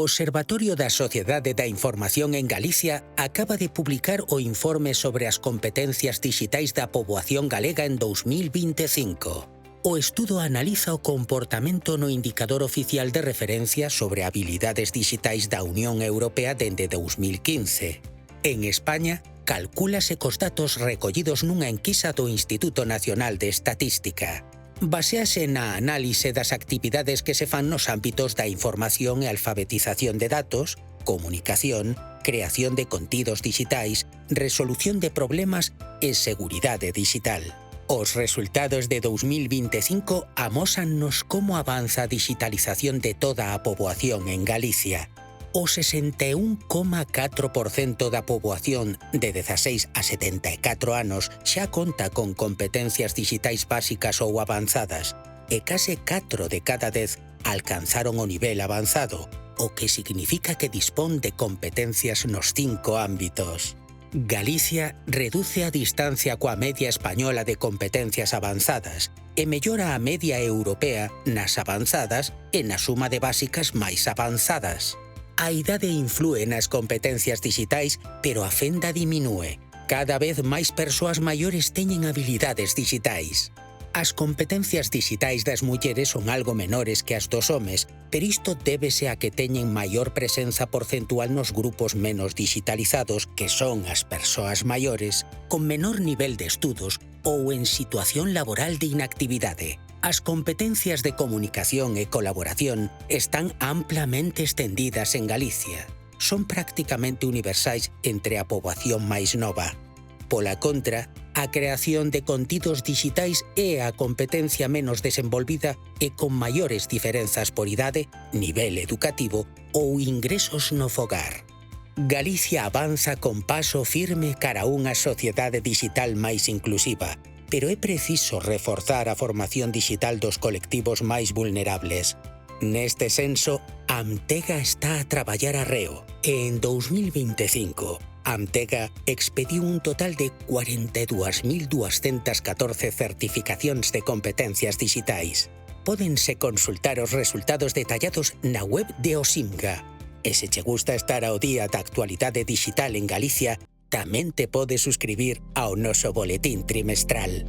Observatorio da Sociedade da Información en Galicia acaba de publicar o informe sobre as competencias dixitais da poboación galega en 2025. O estudo analiza o comportamento no indicador oficial de referencia sobre habilidades dixitais da Unión Europea dende 2015. En España, calcúlase cos datos recollidos nunha enquisa do Instituto Nacional de Estatística. Basease na análise das actividades que se fan nos ámbitos da información e alfabetización de datos, comunicación, creación de contidos dixitais, resolución de problemas e seguridade dixital. Os resultados de 2025 amósannos como avanza a digitalización de toda a poboación en Galicia. O 61,4% da poboación de 16 a 74 anos xa conta con competencias dixitais básicas ou avanzadas e case 4 de cada 10 alcanzaron o nivel avanzado, o que significa que dispón de competencias nos 5 ámbitos. Galicia reduce a distancia coa media española de competencias avanzadas e mellora a media europea nas avanzadas e na suma de básicas máis avanzadas. A idade inflúe nas competencias dixitais, pero a fenda diminúe. Cada vez máis persoas maiores teñen habilidades dixitais. As competencias dixitais das mulleres son algo menores que as dos homes, pero isto débese a que teñen maior presenza porcentual nos grupos menos digitalizados, que son as persoas maiores, con menor nivel de estudos ou en situación laboral de inactividade. As competencias de comunicación e colaboración están amplamente estendidas en Galicia. Son prácticamente universais entre a poboación máis nova. Pola contra, a creación de contidos dixitais é a competencia menos desenvolvida e con maiores diferenzas por idade, nivel educativo ou ingresos no fogar. Galicia avanza con paso firme cara a unha sociedade dixital máis inclusiva, pero é preciso reforzar a formación dixital dos colectivos máis vulnerables. Neste senso, Amtega está a traballar arreo e en 2025, Amtega expediu un total de 42.214 certificacións de competencias dixitais. Pódense consultar os resultados detallados na web de OSIMGA. E se che gusta estar ao día da actualidade dixital en Galicia, tamén te podes suscribir ao noso boletín trimestral.